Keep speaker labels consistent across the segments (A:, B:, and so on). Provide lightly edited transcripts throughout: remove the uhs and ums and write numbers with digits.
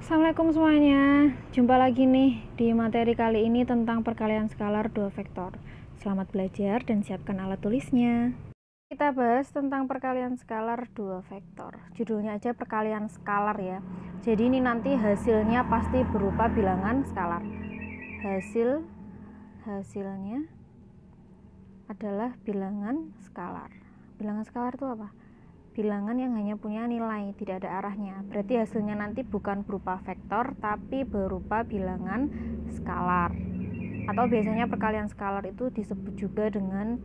A: Assalamualaikum semuanya, jumpa lagi nih di materi kali ini tentang perkalian skalar dua vektor. Selamat belajar dan siapkan alat tulisnya. Kita bahas tentang perkalian skalar dua vektor. Judulnya aja perkalian skalar ya. Jadi ini nanti hasilnya pasti berupa bilangan skalar. Hasilnya adalah bilangan skalar. Bilangan skalar itu apa? Bilangan yang hanya punya nilai, tidak ada arahnya. Berarti hasilnya nanti bukan berupa vektor, tapi berupa bilangan skalar. Atau biasanya perkalian skalar itu disebut juga dengan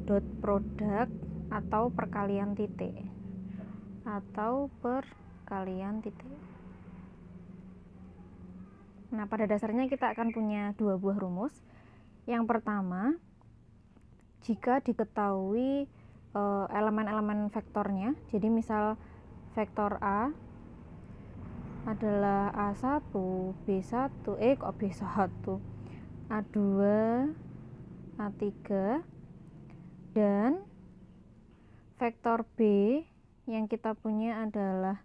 A: dot product atau perkalian titik. Nah, pada dasarnya kita akan punya dua buah rumus. Yang pertama, jika diketahui elemen-elemen vektornya, jadi misal vektor A adalah A1, B1, B1, A2, A3, dan vektor B yang kita punya adalah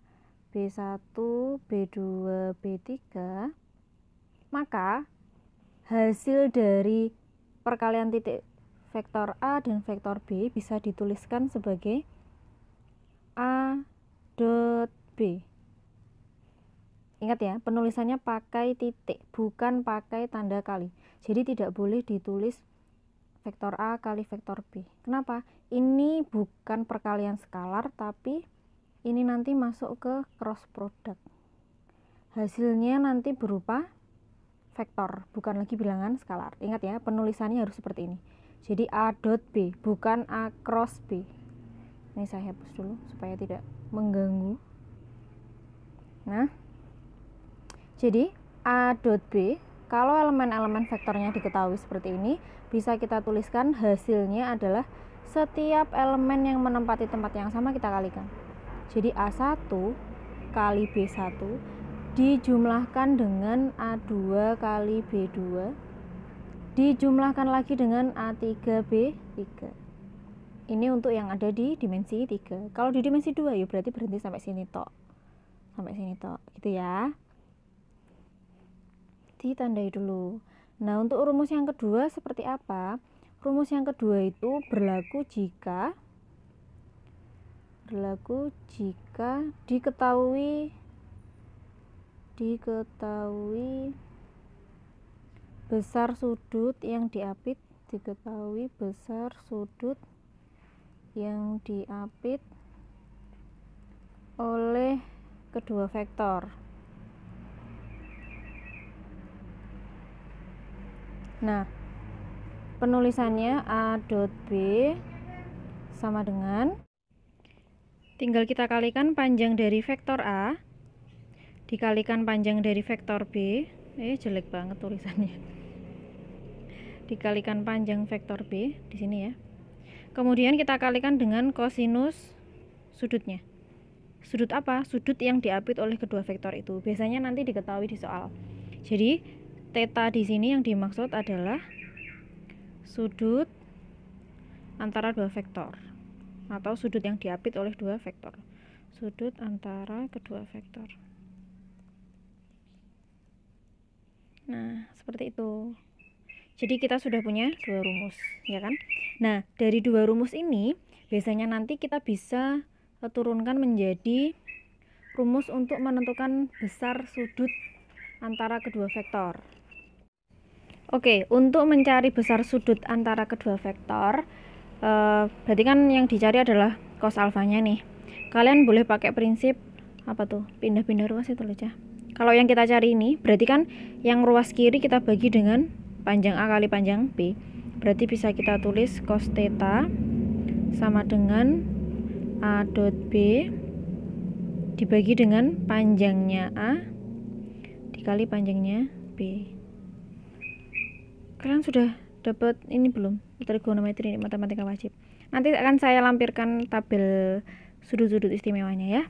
A: B1, B2, B3, maka hasil dari perkalian titik vektor A dan vektor B bisa dituliskan sebagai A dot B. Ingat ya, penulisannya pakai titik, bukan pakai tanda kali. Jadi tidak boleh ditulis vektor A kali vektor B. Kenapa? Ini bukan perkalian skalar, tapi ini nanti masuk ke cross product. Hasilnya nanti berupa vektor, bukan lagi bilangan skalar. Ingat ya, penulisannya harus seperti ini. Jadi A dot B, bukan A cross B. Ini saya hapus dulu supaya tidak mengganggu. Nah, jadi A dot B, kalau elemen-elemen vektornya diketahui seperti ini, bisa kita tuliskan hasilnya adalah setiap elemen yang menempati tempat yang sama kita kalikan. Jadi A1 kali B1 dijumlahkan dengan A2 kali B2 dijumlahkan lagi dengan A3B3. Ini untuk yang ada di dimensi 3. Kalau di dimensi 2 ya berarti berhenti sampai sini tok. Gitu ya. Ditandai dulu. Nah, untuk rumus yang kedua seperti apa? Rumus yang kedua itu berlaku jika diketahui besar sudut yang diapit, oleh kedua vektor. Nah, penulisannya A dot B sama dengan, tinggal kita kalikan panjang dari vektor A dikalikan panjang dari vektor B. Jelek banget tulisannya. Dikalikan panjang vektor B di sini ya. Kemudian kita kalikan dengan kosinus sudutnya. Sudut apa? Sudut yang diapit oleh kedua vektor itu. Biasanya nanti diketahui di soal. Jadi theta di sini yang dimaksud adalah sudut antara dua vektor atau sudut yang diapit oleh dua vektor. Sudut antara kedua vektor. Nah, seperti itu. Jadi kita sudah punya dua rumus, ya kan? Nah, dari dua rumus ini biasanya nanti kita bisa turunkan menjadi rumus untuk menentukan besar sudut antara kedua vektor. Oke, untuk mencari besar sudut antara kedua vektor, berarti kan yang dicari adalah cos alfanya nih. Kalian boleh pakai prinsip apa tuh? Pindah-pindah ruas itu loh, Cah. Kalau yang kita cari ini, berarti kan yang ruas kiri kita bagi dengan panjang A kali panjang B. Berarti bisa kita tulis cos theta sama dengan A dot B dibagi dengan panjangnya A dikali panjangnya B. Kalian sudah dapat ini belum? Trigonometri ini matematika wajib. Nanti akan saya lampirkan tabel sudut-sudut istimewanya ya.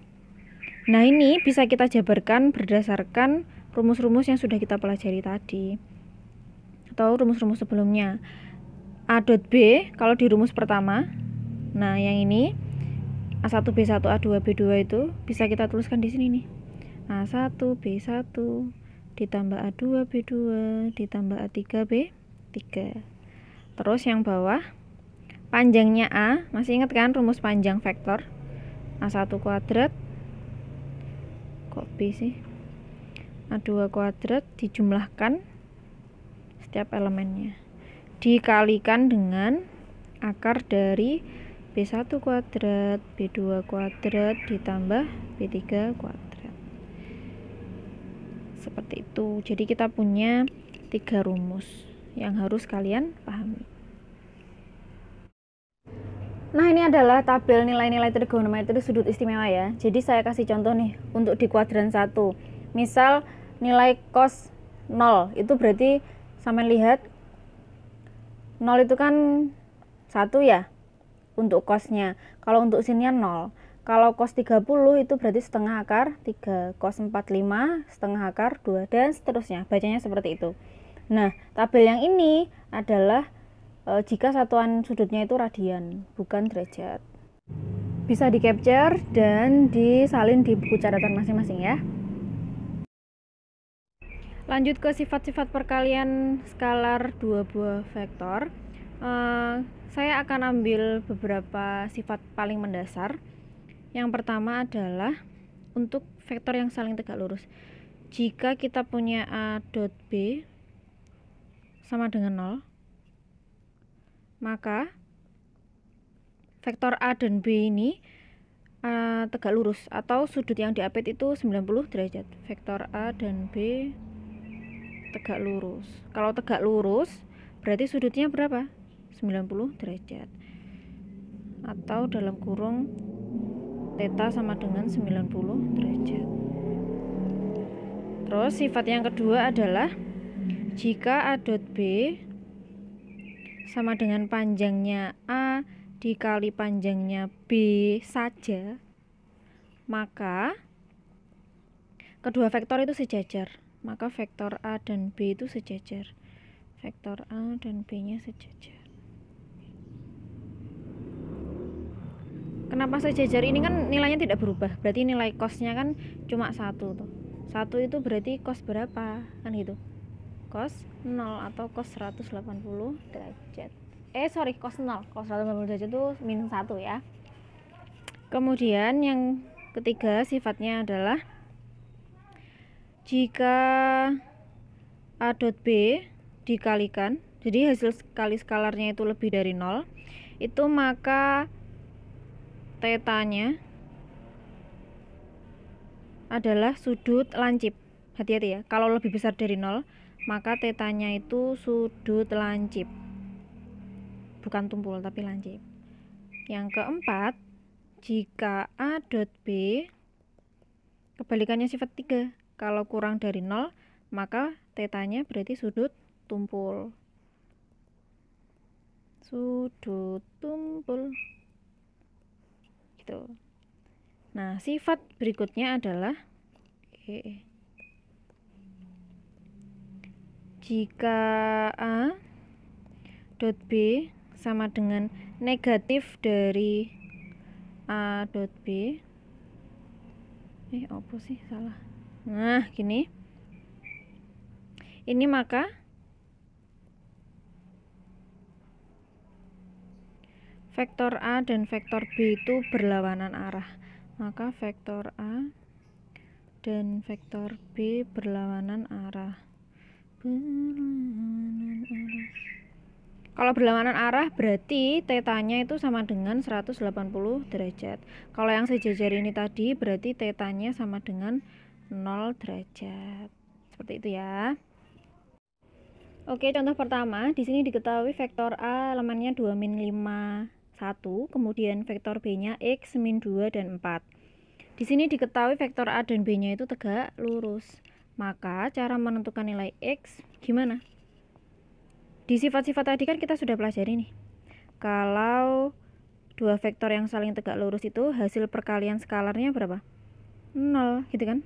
A: Nah, ini bisa kita jabarkan berdasarkan rumus-rumus yang sudah kita pelajari tadi atau rumus-rumus sebelumnya. A dot B kalau di rumus pertama, nah yang ini A1 B1 A2 B2 itu bisa kita tuliskan di sini nih. A1 B1 ditambah A2 B2 ditambah A3 B3. Terus yang bawah panjangnya A, masih ingat kan rumus panjang vektor? A1 kuadrat, kok B sih? A2 kuadrat dijumlahkan setiap elemennya, dikalikan dengan akar dari B1 kuadrat, B2 kuadrat ditambah B3 kuadrat. Seperti itu. Jadi kita punya 3 rumus yang harus kalian pahami. Nah, ini adalah tabel nilai-nilai trigonometri sudut istimewa ya. Jadi saya kasih contoh nih untuk di kuadran 1. Misal nilai cos 0, itu berarti sampai lihat 0 itu kan 1 ya untuk cosnya. Kalau untuk sinnya 0. Kalau cos 30 itu berarti setengah akar 3, cos 45 setengah akar 2, dan seterusnya. Bacanya seperti itu. Nah, tabel yang ini adalah jika satuan sudutnya itu radian, bukan derajat. Bisa di capture dan disalin di buku catatan masing-masing ya. Lanjut ke sifat-sifat perkalian skalar dua buah vektor. Saya akan ambil beberapa sifat paling mendasar. Yang pertama adalah untuk vektor yang saling tegak lurus. Jika kita punya A dot B sama dengan 0, maka vektor A dan B ini tegak lurus, atau sudut yang diapit itu 90 derajat. Vektor A dan B tegak lurus. Kalau tegak lurus berarti sudutnya berapa? 90 derajat. Atau dalam kurung theta sama dengan 90 derajat. Terus sifat yang kedua adalah jika A dot B sama dengan panjangnya A dikali panjangnya B saja, maka kedua vektor itu sejajar. Maka vektor A dan B itu sejajar. Vektor A dan B-nya sejajar. Kenapa sejajar? Ini kan nilainya tidak berubah. Berarti nilai cosnya kan cuma 1 tuh. 1 itu berarti cos berapa? Kan gitu. Cos 0 atau cos 180 derajat. Cos 0. Cos 180 derajat itu minus 1 ya. Kemudian yang ketiga sifatnya adalah jika A dot B dikalikan, jadi hasil kali skalarnya itu lebih dari 0, itu maka tetanya adalah sudut lancip. Hati-hati ya, kalau lebih besar dari 0, maka tetanya itu sudut lancip, bukan tumpul tapi lancip. Yang keempat, jika A dot B kebalikannya sifat 3, kalau kurang dari 0, maka tetanya berarti sudut tumpul. Sudut tumpul gitu. Nah, sifat berikutnya adalah jika A dot B sama dengan negatif dari A dot B, apa sih salah? Nah, gini. Ini maka vektor A dan vektor B itu berlawanan arah. Maka vektor A dan vektor B berlawanan arah. Kalau berlawanan arah berarti tetanya itu sama dengan 180 derajat. Kalau yang sejajar ini tadi berarti tetanya sama dengan 0 derajat. Seperti itu ya. Oke, contoh pertama, di sini diketahui vektor A elemennya 2, min 5, 1, kemudian vektor B-nya X, min 2, dan 4. Di sini diketahui vektor A dan B-nya itu tegak lurus. Maka cara menentukan nilai X gimana? Di sifat-sifat tadi kan kita sudah pelajari nih. Kalau dua vektor yang saling tegak lurus itu hasil perkalian skalarnya berapa? 0, gitu kan?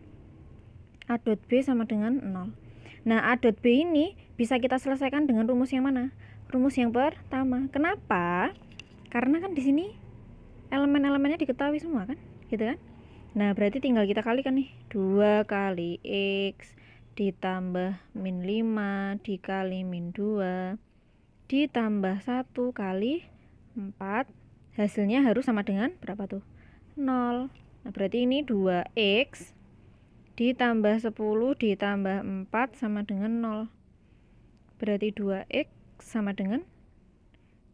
A: A dot B sama dengan 0. Nah, A dot B ini bisa kita selesaikan dengan rumus yang mana? Rumus yang pertama. Kenapa? Karena kan di sini elemen-elemennya diketahui semua kan? Gitu kan? Nah, berarti tinggal kita kalikan nih. 2 kali X ditambah min 5 dikali min 2 ditambah 1 kali 4. Hasilnya harus sama dengan berapa tuh? 0. Nah, berarti ini 2X ditambah 10 ditambah 4 sama dengan 0. Berarti 2X sama dengan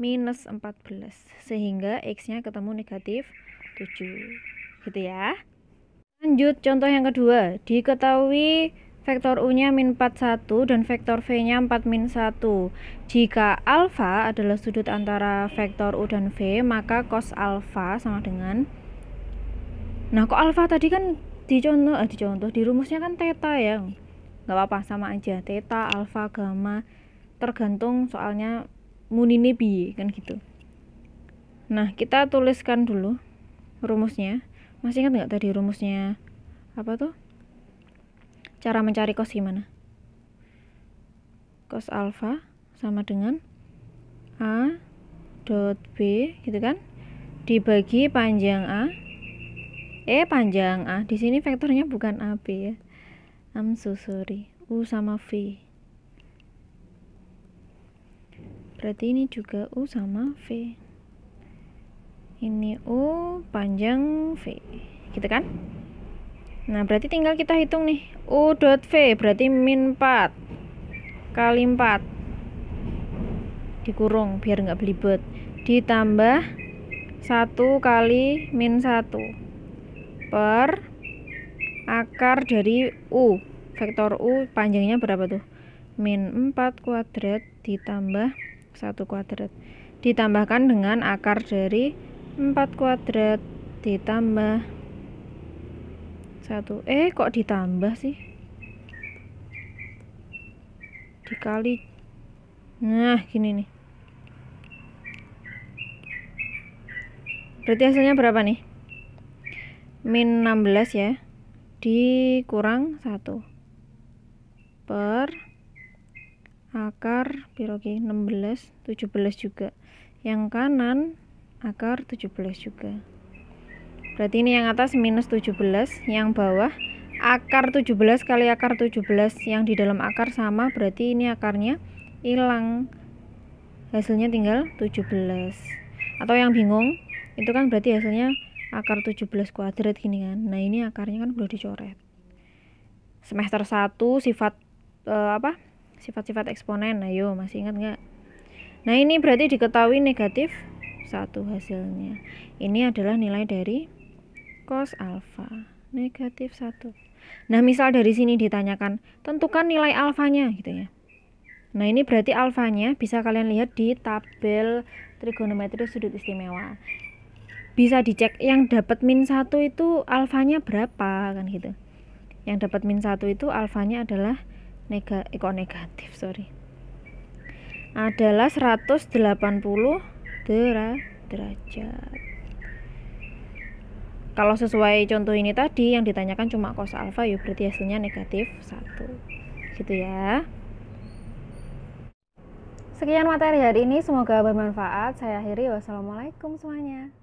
A: minus 14. Sehingga X-nya ketemu negatif 7. Gitu ya. Lanjut contoh yang kedua. Diketahui vektor U-nya min 41 dan vektor V-nya 4 min 1. Jika alfa adalah sudut antara vektor U dan V, maka cos alfa sama dengan... Nah, kok alfa tadi kan di rumusnya kan theta ya. Nggak apa-apa, sama aja. Theta, alfa, gamma, tergantung soalnya munine bi kan gitu. Nah, kita tuliskan dulu rumusnya. Masih ingat nggak tadi rumusnya apa tuh? Cara mencari cos gimana? Cos alfa sama dengan A dot B gitu kan? Dibagi panjang A. Panjang A. Di sini vektornya bukan AB ya. I'm so sorry. U sama V. Berarti ini juga U sama V. Ini U panjang V. Gitu kan? Nah, berarti tinggal kita hitung nih. U dot V berarti min 4 kali 4 dikurung biar nggak belibet, ditambah 1 kali min 1 per akar dari U. Vektor U panjangnya berapa tuh? Min 4 kuadrat ditambah 1 kuadrat. Ditambahkan dengan akar dari 4 kuadrat ditambah 1. Kok ditambah sih? Dikali. Nah, gini nih. Berarti hasilnya berapa nih? Min 16 ya. Dikurang 1 per akar pirogi 16, 17 juga. Yang kanan akar 17 juga. Berarti ini yang atas minus 17, yang bawah akar 17 kali akar 17, yang di dalam akar sama, berarti ini akarnya hilang. Hasilnya tinggal 17. Atau yang bingung, itu kan berarti hasilnya akar 17 kuadrat gini kan. Nah, ini akarnya kan perlu dicoret. Semester 1 sifat sifat-sifat eksponen. Ayo, masih ingat nggak? Nah, ini berarti diketahui negatif 1 hasilnya. Ini adalah nilai dari cos alfa, negatif 1. Nah, misal dari sini ditanyakan, tentukan nilai alfanya gitu ya. Nah, ini berarti alfanya bisa kalian lihat di tabel trigonometri sudut istimewa. Bisa dicek yang dapat min 1 itu alfanya berapa kan gitu. Yang dapat min 1 itu alfanya adalah negatif, adalah 180 derajat. Kalau sesuai contoh ini tadi yang ditanyakan cuma cos alfa, ya berarti hasilnya negatif 1. Gitu ya. Sekian materi hari ini, semoga bermanfaat. Saya akhiri, wassalamualaikum semuanya.